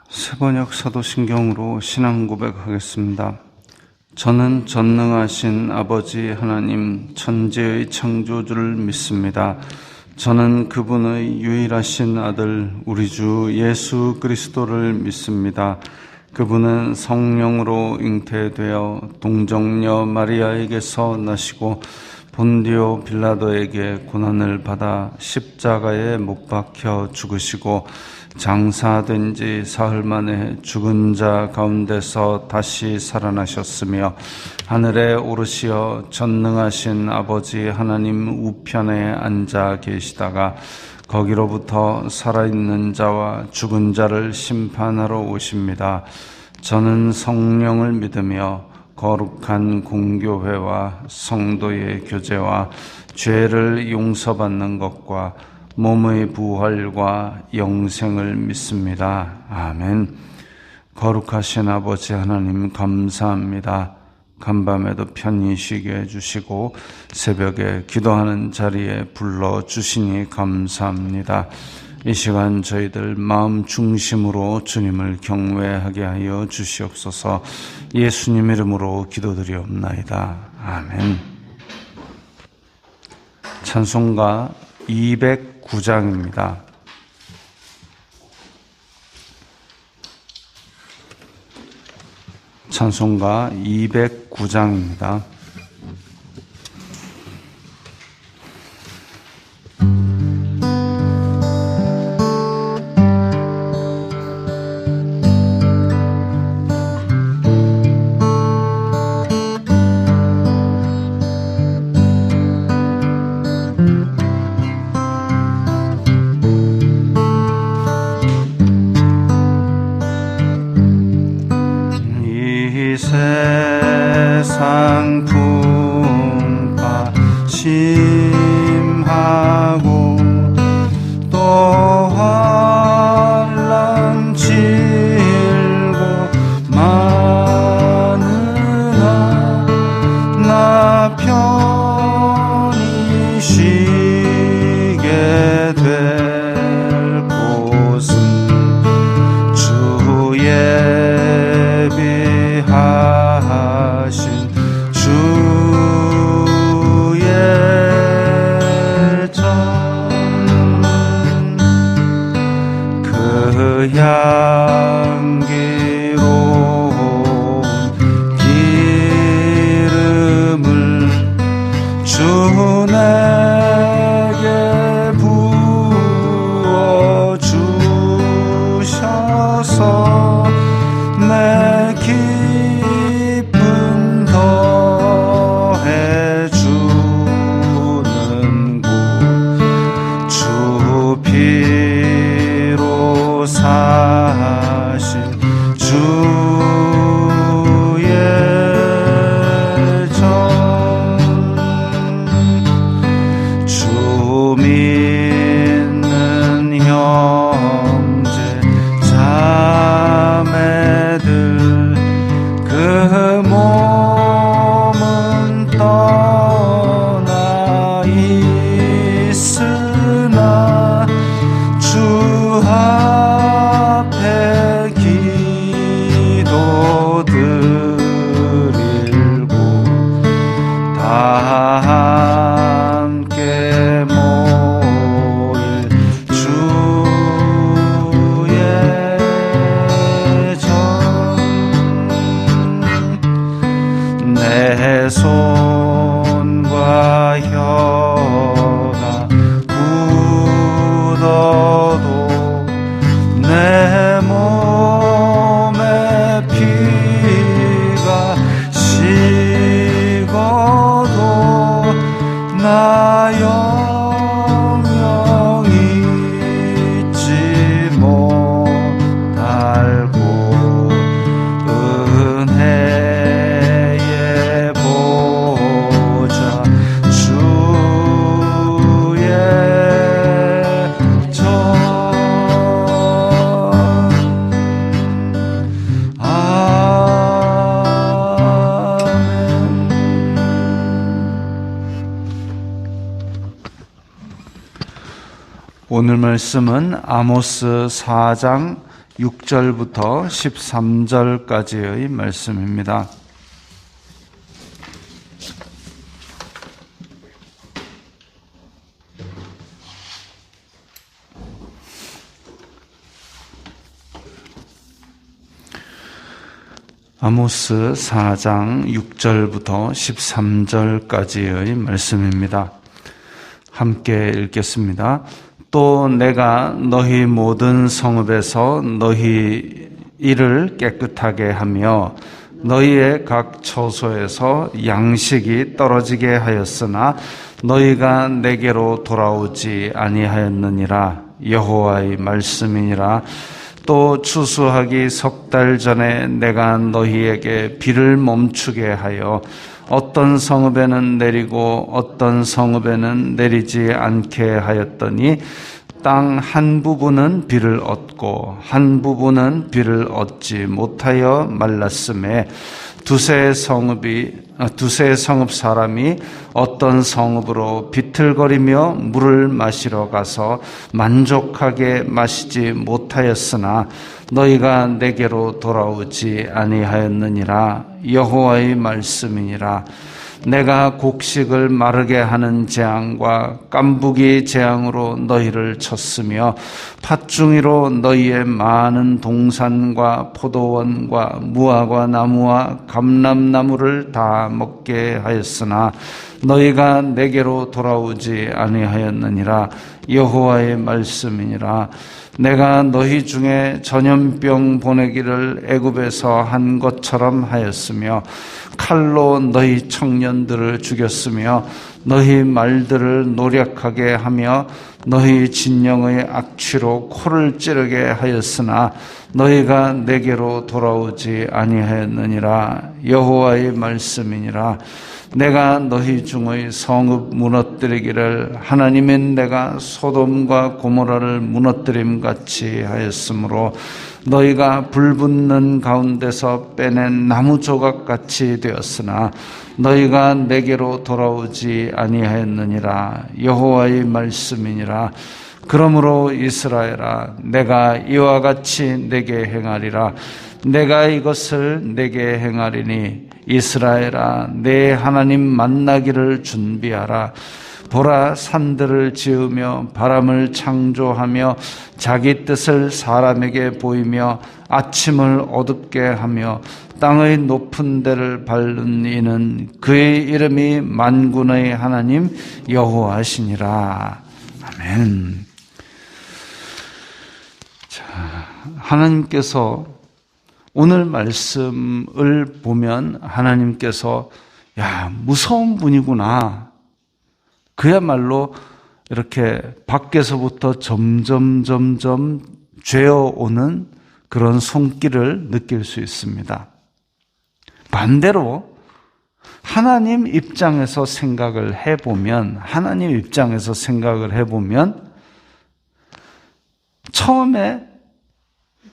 세번역 사도신경으로 신앙 고백하겠습니다. 저는 전능하신 아버지 하나님 천지의 창조주를 믿습니다. 저는 그분의 유일하신 아들 우리 주 예수 그리스도를 믿습니다. 그분은 성령으로 잉태되어 동정녀 마리아에게서 나시고 본디오 빌라도에게 고난을 받아 십자가에 못 박혀 죽으시고 장사된 지 사흘 만에 죽은 자 가운데서 다시 살아나셨으며 하늘에 오르시어 전능하신 아버지 하나님 우편에 앉아 계시다가 거기로부터 살아있는 자와 죽은 자를 심판하러 오십니다. 저는 성령을 믿으며 거룩한 공교회와 성도의 교제와 죄를 용서받는 것과 몸의 부활과 영생을 믿습니다. 아멘. 거룩하신 아버지 하나님 감사합니다. 간밤에도 편히 쉬게 해주시고 새벽에 기도하는 자리에 불러주시니 감사합니다. 이 시간 저희들 마음 중심으로 주님을 경외하게 하여 주시옵소서. 예수님 이름으로 기도드리옵나이다. 아멘. 찬송가 209장입니다. 찬송가 209장입니다. 세상 풍파 심하고 또 환난 질고 많으나 나 편히 쉬게 될 곳은 주 예비하신 주의 전 그 향기로운 기름을 주 내게 부어주셔서 내 기쁨 더해주는 곳 주 피로 사신 주의 전 주 믿는 형제 자매들 그 몸은 떠나 있으나 주 앞에 기도드리고 다 함께 모일 주의 전 내 손과 혀가 굳어도 내 몸에 피가 식어도 나 영영 잊지 못할 곳 은혜의 보좌 주의 전 오늘 말씀은 아모스 4장 6절부터 13절까지의 말씀입니다. 아모스 4장 6절부터 13절까지의 말씀입니다. 함께 읽겠습니다. 또 내가 너희 모든 성읍에서 너희 일을 깨끗하게 하며 너희의 각 처소에서 양식이 떨어지게 하였으나 너희가 내게로 돌아오지 아니하였느니라. 여호와의 말씀이니라. 또 추수하기 석 달 전에 내가 너희에게 비를 멈추게 하여 어떤 성읍에는 내리고 어떤 성읍에는 내리지 않게 하였더니 땅 한 부분은 비를 얻고 한 부분은 비를 얻지 못하여 말랐음에 두세 성읍 사람이 어떤 성읍으로 비틀거리며 물을 마시러 가서 만족하게 마시지 못하였으나 너희가 내게로 돌아오지 아니하였느니라. 여호와의 말씀이니라. 내가 곡식을 마르게 하는 재앙과 깐부기 재앙으로 너희를 쳤으며 팥중이로 너희의 많은 동산과 포도원과 무화과 나무와 감람나무를 다 먹게 하였으나 너희가 내게로 돌아오지 아니하였느니라. 여호와의 말씀이니라. 내가 너희 중에 전염병 보내기를 애굽에서 한 것처럼 하였으며 칼로 너희 청년들을 죽였으며 너희 말들을 노력하게 하며 너희 진영의 악취로 코를 찌르게 하였으나 너희가 내게로 돌아오지 아니하였느니라. 여호와의 말씀이니라. 내가 너희 중의 성읍 무너뜨리기를 하나님의 내가 소돔과 고모라를 무너뜨림같이 하였으므로 너희가 불붙는 가운데서 빼낸 나무 조각같이 되었으나 너희가 내게로 돌아오지 아니하였느니라. 여호와의 말씀이니라. 그러므로 이스라엘아, 내가 이와 같이 내게 행하리라. 내가 이것을 내게 행하리니 이스라엘아, 내 하나님 만나기를 준비하라. 보라, 산들을 지으며 바람을 창조하며 자기 뜻을 사람에게 보이며 아침을 어둡게 하며 땅의 높은 데를 밟는 이는 그의 이름이 만군의 하나님 여호와시니라. 아멘. 자, 하나님께서 오늘 말씀을 보면 하나님께서 무서운 분이구나. 그야말로 이렇게 밖에서부터 점점 죄어오는 그런 손길을 느낄 수 있습니다. 반대로 하나님 입장에서 생각을 해보면 처음에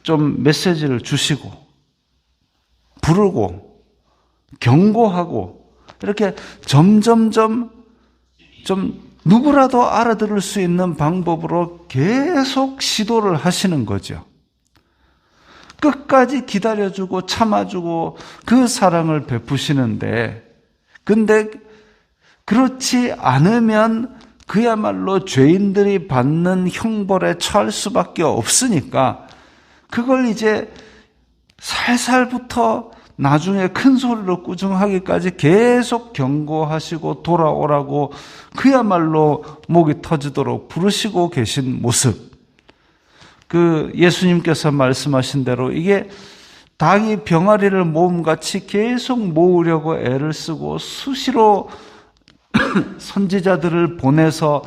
좀 메시지를 주시고 부르고 경고하고 이렇게 점점점 좀 누구라도 알아들을 수 있는 방법으로 계속 시도를 하시는 거죠. 끝까지 기다려주고 참아주고 그 사랑을 베푸시는데, 근데 그렇지 않으면 그야말로 죄인들이 받는 형벌에 처할 수밖에 없으니까 그걸 이제 살살부터 나중에 큰 소리로 꾸중하기까지 계속 경고하시고 돌아오라고 그야말로 목이 터지도록 부르시고 계신 모습. 그 예수님께서 말씀하신 대로 이게 닭이 병아리를 모음같이 계속 모으려고 애를 쓰고 수시로 선지자들을 보내서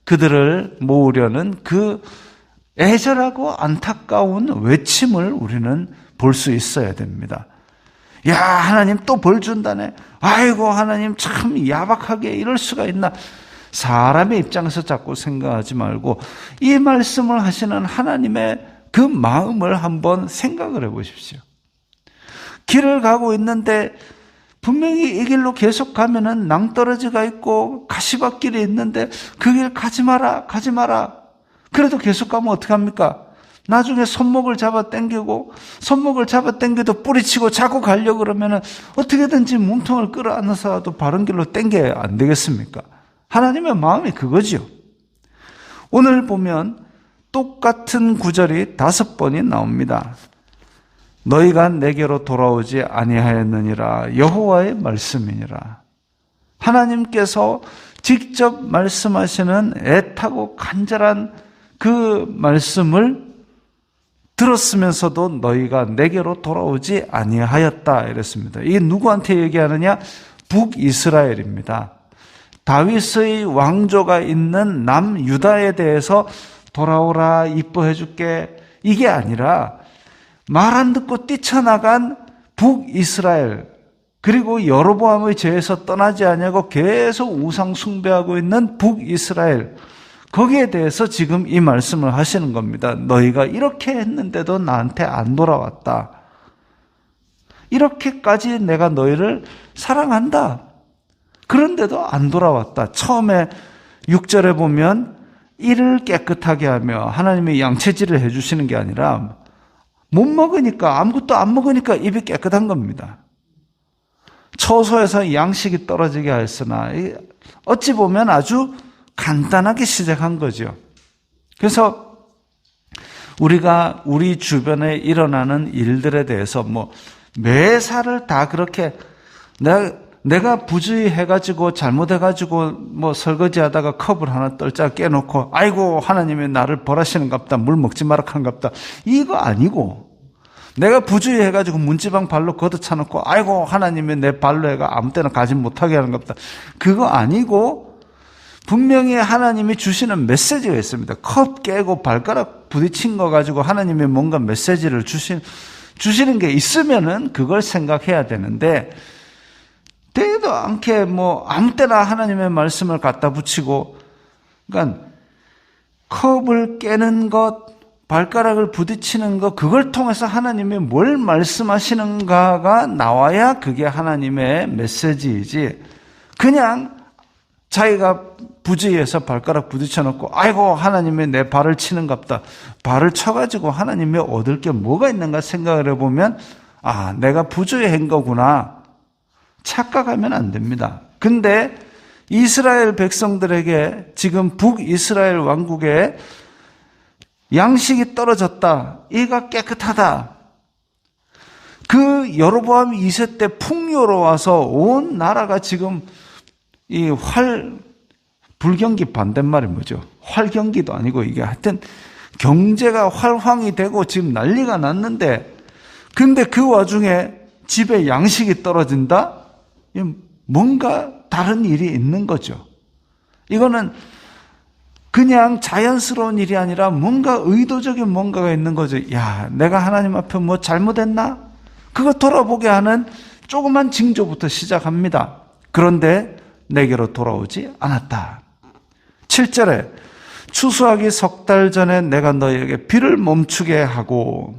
그들을 모으려는 그 애절하고 안타까운 외침을 우리는 볼 수 있어야 됩니다. 야, 하나님 또 벌 준다네. 아이고, 하나님 참 야박하게 이럴 수가 있나. 사람의 입장에서 자꾸 생각하지 말고 이 말씀을 하시는 하나님의 그 마음을 한번 생각을 해보십시오. 길을 가고 있는데 분명히 이 길로 계속 가면은 낭떠러지가 있고 가시밭길이 있는데 그 길 가지 마라. 그래도 계속 가면 어떡합니까? 나중에 손목을 잡아 당기고 손목을 잡아 당겨도 뿌리치고 자꾸 가려고 그러면 어떻게든지 몸통을 끌어안아서라도 바른 길로 당겨야 안 되겠습니까? 하나님의 마음이 그거지요. 오늘 보면 똑같은 구절이 5번이 나옵니다. 너희가 내게로 돌아오지 아니하였느니라 여호와의 말씀이니라. 하나님께서 직접 말씀하시는 애타고 간절한 그 말씀을 들었으면서도 너희가 내게로 돌아오지 아니하였다 이랬습니다. 이게 누구한테 얘기하느냐? 북이스라엘입니다. 다윗의 왕조가 있는 남유다에 대해서 돌아오라 이뻐해 줄게 이게 아니라 말 안 듣고 뛰쳐나간 북이스라엘 그리고 여로보암의 죄에서 떠나지 아니하고 계속 우상 숭배하고 있는 북이스라엘 거기에 대해서 지금 이 말씀을 하시는 겁니다. 너희가 이렇게 했는데도 나한테 안 돌아왔다. 이렇게까지 내가 너희를 사랑한다. 그런데도 안 돌아왔다. 처음에 6절에 보면 이를 깨끗하게 하며 하나님이 양체질을 해주시는 게 아니라 못 먹으니까 아무것도 안 먹으니까 입이 깨끗한 겁니다. 처소에서 양식이 떨어지게 하였으나 어찌 보면 아주 간단하게 시작한 거죠. 그래서 우리가 우리 주변에 일어나는 일들에 대해서 매사를 다 그렇게 내가 부주의해가지고 잘못해가지고 설거지하다가 컵을 하나 떨짝 깨놓고 아이고 하나님이 나를 벌하시는갑다 물 먹지 마라 하는갑다 이거 아니고 내가 부주의해가지고 문지방 발로 걷어차놓고 아이고 하나님이 내 발로 해가 아무 때나 가지 못하게 하는갑다 그거 아니고 분명히 하나님이 주시는 메시지가 있습니다. 컵 깨고 발가락 부딪힌 거 가지고 하나님이 뭔가 메시지를 주시는 게 있으면은 그걸 생각해야 되는데 되도 않게 아무 때나 하나님의 말씀을 갖다 붙이고 그러니까 컵을 깨는 것 발가락을 부딪히는 것 그걸 통해서 하나님이 뭘 말씀하시는가가 나와야 그게 하나님의 메시지이지 그냥 자기가 부주의해서 발가락 부딪혀놓고 아이고 하나님이 내 발을 치는갑다 발을 쳐가지고 하나님이 얻을 게 뭐가 있는가 생각을 해보면 아 내가 부주의한 거구나 착각하면 안 됩니다. 근데 이스라엘 백성들에게 지금 북이스라엘 왕국에 양식이 떨어졌다. 이가 깨끗하다. 그 여로보암 2세 때 풍요로워서 온 나라가 지금 이 불경기 반대말이 뭐죠? 활경기도 아니고 이게 하여튼 경제가 활황이 되고 지금 난리가 났는데 근데 그 와중에 집에 양식이 떨어진다? 뭔가 다른 일이 있는 거죠. 이거는 그냥 자연스러운 일이 아니라 뭔가 의도적인 뭔가가 있는 거죠. 야, 내가 하나님 앞에 뭐 잘못했나? 그거 돌아보게 하는 조그만 징조부터 시작합니다. 그런데 내게로 돌아오지 않았다. 7절에 추수하기 3달 전에 내가 너희에게 비를 멈추게 하고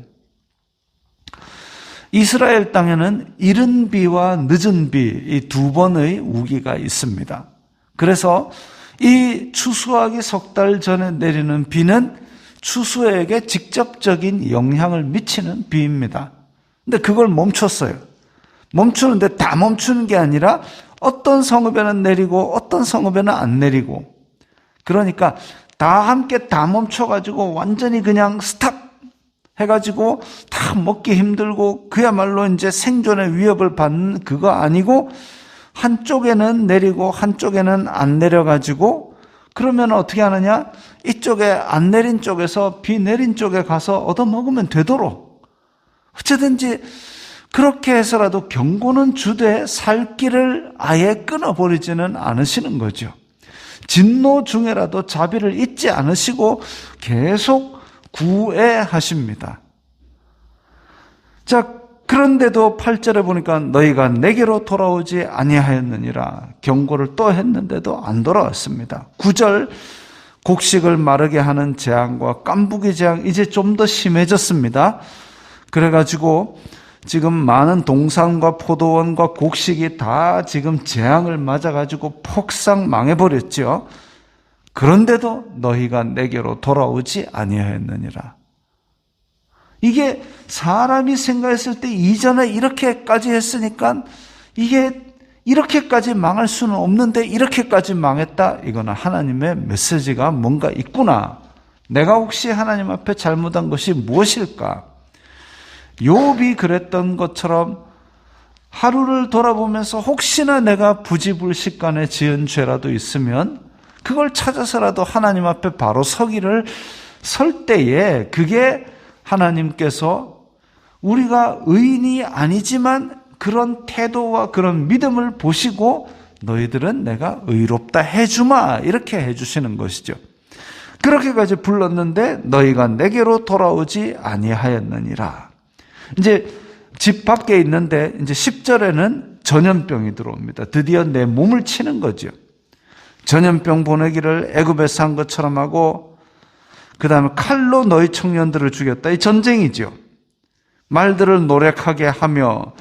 이스라엘 땅에는 이른 비와 늦은 비 이 2번의 우기가 있습니다. 그래서 이 추수하기 3달 전에 내리는 비는 추수에게 직접적인 영향을 미치는 비입니다. 근데 그걸 멈췄어요. 멈추는데 다 멈추는 게 아니라 어떤 성읍에는 내리고 어떤 성읍에는 안 내리고 그러니까 다 함께 다 멈춰가지고 완전히 그냥 스탑 해가지고 다 먹기 힘들고 그야말로 이제 생존의 위협을 받는 그거 아니고 한쪽에는 내리고 한쪽에는 안 내려가지고 그러면 어떻게 하느냐? 이쪽에 안 내린 쪽에서 비 내린 쪽에 가서 얻어먹으면 되도록 어쨌든지 그렇게 해서라도 경고는 주되 살 길을 아예 끊어버리지는 않으시는 거죠. 진노 중에라도 자비를 잊지 않으시고 계속 구애하십니다. 자, 그런데도 8절에 보니까 너희가 내게로 돌아오지 아니하였느니라 경고를 또 했는데도 안 돌아왔습니다. 9절 곡식을 마르게 하는 재앙과 깐부기 재앙 이제 좀 더 심해졌습니다. 그래가지고 지금 많은 동산과 포도원과 곡식이 다 지금 재앙을 맞아가지고 폭삭 망해버렸죠. 그런데도 너희가 내게로 돌아오지 아니하였느니라. 이게 사람이 생각했을 때 이전에 이렇게까지 했으니까 이게 이렇게까지 망할 수는 없는데 이렇게까지 망했다. 이거는 하나님의 메시지가 뭔가 있구나. 내가 혹시 하나님 앞에 잘못한 것이 무엇일까? 욥이 그랬던 것처럼 하루를 돌아보면서 혹시나 내가 부지불식간에 지은 죄라도 있으면 그걸 찾아서라도 하나님 앞에 바로 설 때에 그게 하나님께서 우리가 의인이 아니지만 그런 태도와 그런 믿음을 보시고 너희들은 내가 의롭다 해주마 이렇게 해주시는 것이죠. 그렇게까지 불렀는데 너희가 내게로 돌아오지 아니하였느니라. 이제 집 밖에 있는데 이제 10절에는 전염병이 들어옵니다. 드디어 내 몸을 치는 거죠. 전염병 보내기를 애굽에서 한 것처럼 하고 그 다음에 칼로 너희 청년들을 죽였다. 이 전쟁이죠. 말들을 노력하게 하며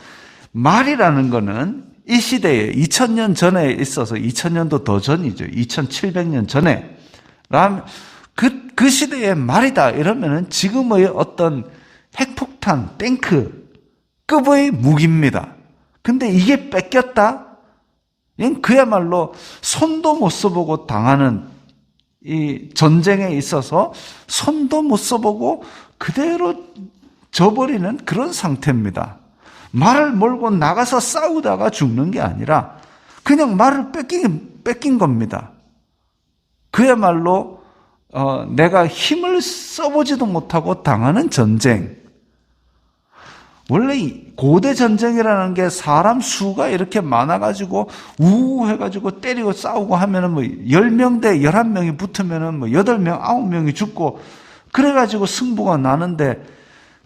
말이라는 거는 이 시대에 2000년 전에 있어서 2000년도 더 전이죠. 2700년 전에 그 시대의 말이다 이러면은 지금의 어떤 핵폭탄, 탱크급의 무기입니다. 근데 이게 뺏겼다? 그야말로 손도 못 써보고 당하는 이 전쟁에 있어서 손도 못 써보고 그대로 져버리는 그런 상태입니다. 말을 몰고 나가서 싸우다가 죽는 게 아니라 그냥 말을 뺏긴 겁니다. 그야말로 내가 힘을 써보지도 못하고 당하는 전쟁. 원래 고대 전쟁이라는 게 사람 수가 이렇게 많아가지고 우해가지고 때리고 싸우고 하면은 뭐 10명 대 11명이 붙으면은 뭐 8명, 9명이 죽고 그래가지고 승부가 나는데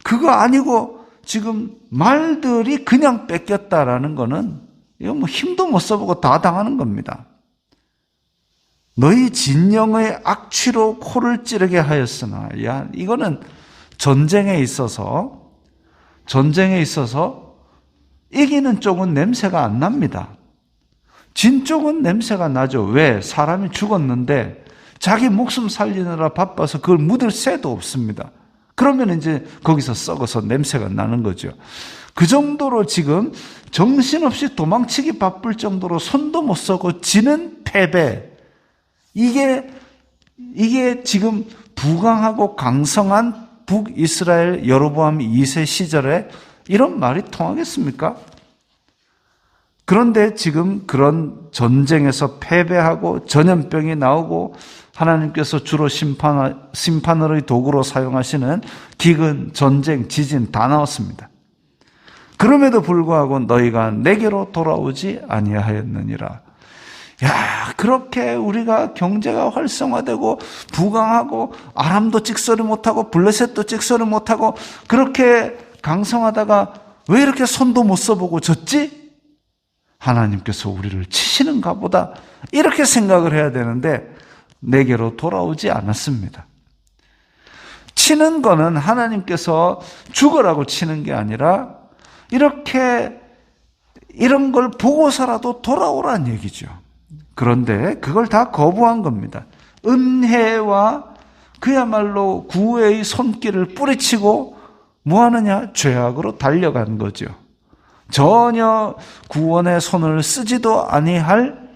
그거 아니고 지금 말들이 그냥 뺏겼다라는 거는 이거 뭐 힘도 못 써보고 다 당하는 겁니다. 너희 진영의 악취로 코를 찌르게 하였으나, 야, 이거는 전쟁에 있어서 이기는 쪽은 냄새가 안 납니다. 진 쪽은 냄새가 나죠. 왜? 사람이 죽었는데 자기 목숨 살리느라 바빠서 그걸 묻을 새도 없습니다. 그러면 이제 거기서 썩어서 냄새가 나는 거죠. 그 정도로 지금 정신없이 도망치기 바쁠 정도로 손도 못 써고 지는 패배. 이게 지금 부강하고 강성한 북이스라엘 여로보암 2세 시절에 이런 말이 통하겠습니까? 그런데 지금 그런 전쟁에서 패배하고 전염병이 나오고 하나님께서 주로 심판의 도구로 사용하시는 기근, 전쟁, 지진 다 나왔습니다. 그럼에도 불구하고 너희가 내게로 돌아오지 아니하였느니라. 야, 그렇게 우리가 경제가 활성화되고 부강하고 아람도 찍소리 못하고 블레셋도 찍소리 못하고 그렇게 강성하다가 왜 이렇게 손도 못 써보고 졌지? 하나님께서 우리를 치시는가 보다 이렇게 생각을 해야 되는데 내게로 돌아오지 않았습니다. 치는 거는 하나님께서 죽으라고 치는 게 아니라 이런 걸 보고서라도 돌아오라는 얘기죠. 그런데 그걸 다 거부한 겁니다. 은혜와 그야말로 구애의 손길을 뿌리치고 뭐하느냐? 죄악으로 달려간 거죠. 전혀 구원의 손을 쓰지도 아니할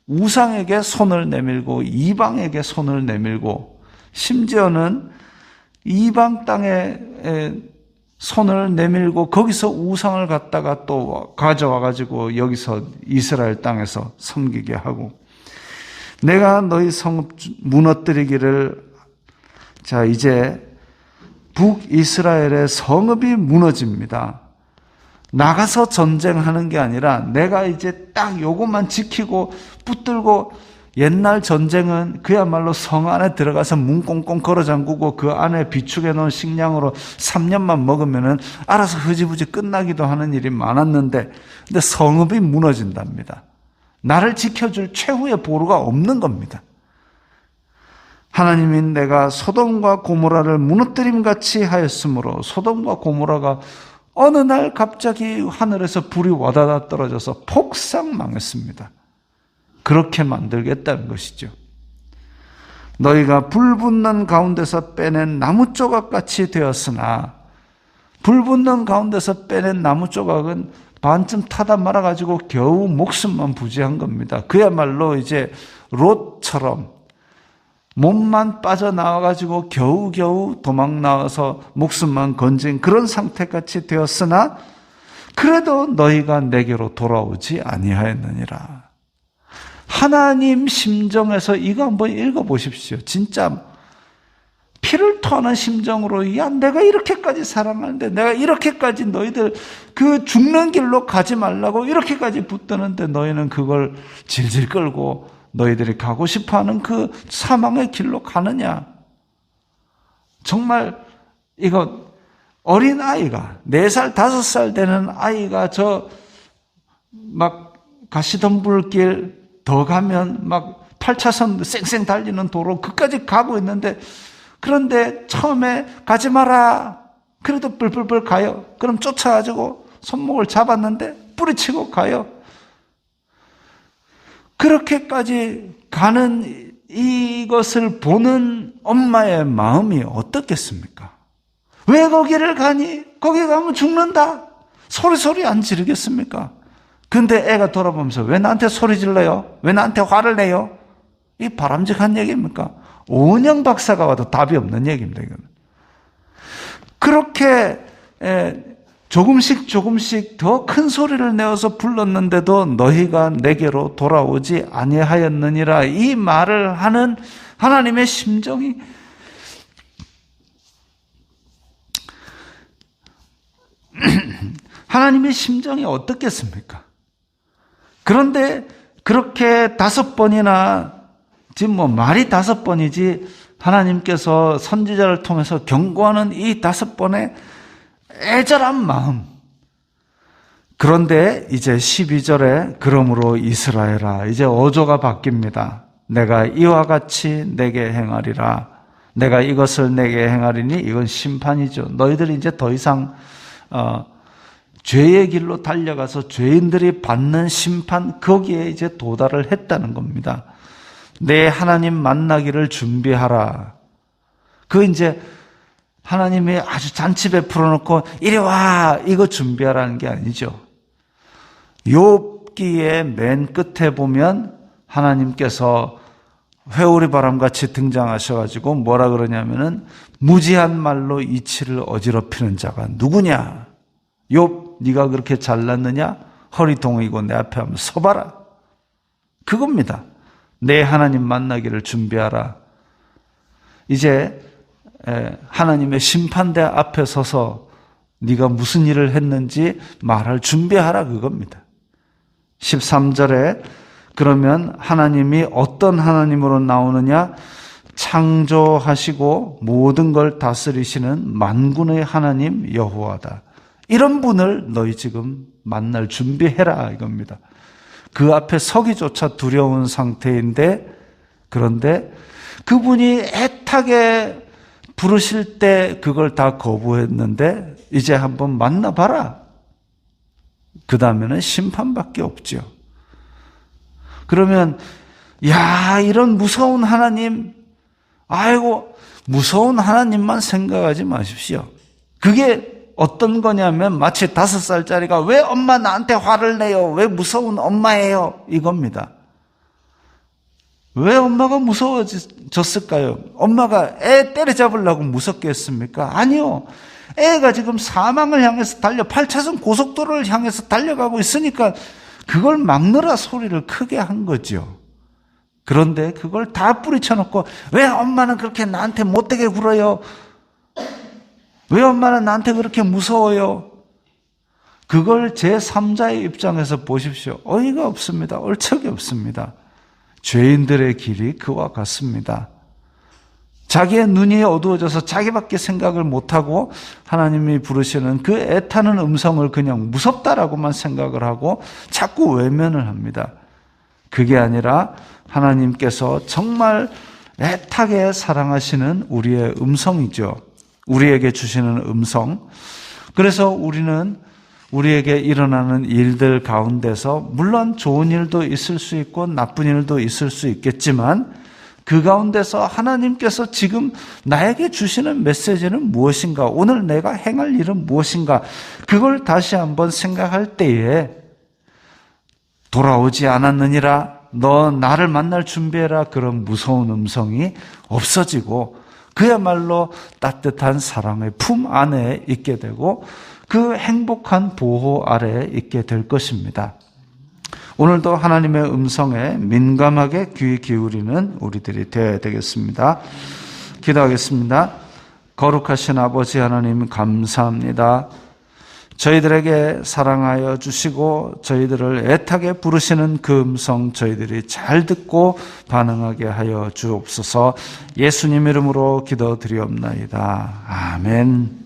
우상에게 손을 내밀고 이방에게 손을 내밀고 심지어는 이방 땅에 손을 내밀고 거기서 우상을 갖다가 또 가져와가지고 여기서 이스라엘 땅에서 섬기게 하고 내가 너희 성읍 무너뜨리기를 자 이제 북이스라엘의 성읍이 무너집니다. 나가서 전쟁하는 게 아니라 내가 이제 딱 요것만 지키고 붙들고 옛날 전쟁은 그야말로 성 안에 들어가서 문 꽁꽁 걸어 잠그고 그 안에 비축해 놓은 식량으로 3년만 먹으면은 알아서 흐지부지 끝나기도 하는 일이 많았는데 근데 성읍이 무너진답니다. 나를 지켜줄 최후의 보루가 없는 겁니다. 하나님이 내가 소돔과 고모라를 무너뜨림같이 하였으므로 소돔과 고모라가 어느 날 갑자기 하늘에서 불이 와다다 떨어져서 폭삭 망했습니다. 그렇게 만들겠다는 것이죠. 너희가 불 붙는 가운데서 빼낸 나무 조각같이 되었으나 불 붙는 가운데서 빼낸 나무 조각은 반쯤 타다 말아가지고 겨우 목숨만 부지한 겁니다. 그야말로 이제 롯처럼 몸만 빠져나와가지고 겨우겨우 도망 나와서 목숨만 건진 그런 상태같이 되었으나 그래도 너희가 내게로 돌아오지 아니하였느니라. 하나님 심정에서 이거 한번 읽어보십시오. 진짜 피를 토하는 심정으로, 야, 내가 이렇게까지 사랑하는데, 내가 이렇게까지 너희들 그 죽는 길로 가지 말라고 이렇게까지 붙드는데 너희는 그걸 질질 끌고 너희들이 가고 싶어하는 그 사망의 길로 가느냐. 정말 이거 어린 아이가 4살 5살 되는 아이가 저 막 가시덤불길 더 가면 막 8차선 쌩쌩 달리는 도로 그까지 가고 있는데, 그런데 처음에 가지 마라. 그래도 뿔뿔뿔 가요. 그럼 쫓아가지고 손목을 잡았는데 뿌리치고 가요. 그렇게까지 가는 이것을 보는 엄마의 마음이 어떻겠습니까? 왜 거기를 가니? 거기 가면 죽는다. 소리 안 지르겠습니까? 근데 애가 돌아보면서 왜 나한테 소리 질러요? 왜 나한테 화를 내요? 이 바람직한 얘기입니까? 오은영 박사가 와도 답이 없는 얘기입니다. 이거는. 그렇게 조금씩 더 큰 소리를 내어서 불렀는데도 너희가 내게로 돌아오지 아니하였느니라. 이 말을 하는 하나님의 심정이 하나님의 심정이 어떻겠습니까? 그런데 그렇게 5번이나, 지금 뭐 말이 5번이지 하나님께서 선지자를 통해서 경고하는 이 5번의 애절한 마음. 그런데 이제 12절에 그러므로 이스라엘아, 이제 어조가 바뀝니다. 내가 이와 같이 내게 행하리라. 내가 이것을 내게 행하리니 이건 심판이죠. 너희들이 이제 더 이상 죄의 길로 달려가서 죄인들이 받는 심판, 거기에 이제 도달을 했다는 겁니다. 내 하나님 만나기를 준비하라. 그 이제 하나님이 아주 잔치 베풀어 놓고 이리 와, 이거 준비하라는 게 아니죠. 욥기의 맨 끝에 보면 하나님께서 회오리 바람같이 등장하셔가지고 뭐라 그러냐면은 무지한 말로 이치를 어지럽히는 자가 누구냐? 욥, 네가 그렇게 잘났느냐? 허리 동이고 내 앞에 한번 서봐라. 그겁니다. 내 하나님 만나기를 준비하라. 이제 하나님의 심판대 앞에 서서 네가 무슨 일을 했는지 말할 준비하라, 그겁니다. 13절에 그러면 하나님이 어떤 하나님으로 나오느냐? 창조하시고 모든 걸 다스리시는 만군의 하나님 여호와다. 이런 분을 너희 지금 만날 준비해라, 이겁니다. 그 앞에 서기조차 두려운 상태인데, 그런데 그분이 애타게 부르실 때 그걸 다 거부했는데 이제 한번 만나봐라. 그 다음에는 심판밖에 없죠. 그러면 야, 이런 무서운 하나님, 아이고, 무서운 하나님만 생각하지 마십시오. 그게 어떤 거냐면 마치 5살짜리가 왜 엄마 나한테 화를 내요? 왜 무서운 엄마예요? 이겁니다. 왜 엄마가 무서워졌을까요? 엄마가 애 때려잡으려고 무섭게 했습니까? 아니요. 애가 지금 사망을 향해서 8차선 고속도로를 향해서 달려가고 있으니까 그걸 막느라 소리를 크게 한 거죠. 그런데 그걸 다 뿌리쳐놓고 왜 엄마는 그렇게 나한테 못되게 굴어요? 왜 엄마는 나한테 그렇게 무서워요? 그걸 제3자의 입장에서 보십시오. 어이가 없습니다. 얼척이 없습니다. 죄인들의 길이 그와 같습니다. 자기의 눈이 어두워져서 자기밖에 생각을 못하고 하나님이 부르시는 그 애타는 음성을 그냥 무섭다라고만 생각을 하고 자꾸 외면을 합니다. 그게 아니라 하나님께서 정말 애타게 사랑하시는 우리의 음성이죠. 우리에게 주시는 음성. 그래서 우리는 우리에게 일어나는 일들 가운데서 물론 좋은 일도 있을 수 있고 나쁜 일도 있을 수 있겠지만 그 가운데서 하나님께서 지금 나에게 주시는 메시지는 무엇인가? 오늘 내가 행할 일은 무엇인가? 그걸 다시 한번 생각할 때에 돌아오지 않았느니라, 너 나를 만날 준비해라, 그런 무서운 음성이 없어지고 그야말로 따뜻한 사랑의 품 안에 있게 되고 그 행복한 보호 아래에 있게 될 것입니다. 오늘도 하나님의 음성에 민감하게 귀 기울이는 우리들이 되어야 되겠습니다. 기도하겠습니다. 거룩하신 아버지 하나님, 감사합니다. 저희들에게 사랑하여 주시고 저희들을 애타게 부르시는 그 음성 저희들이 잘 듣고 반응하게 하여 주옵소서. 예수님 이름으로 기도드리옵나이다. 아멘.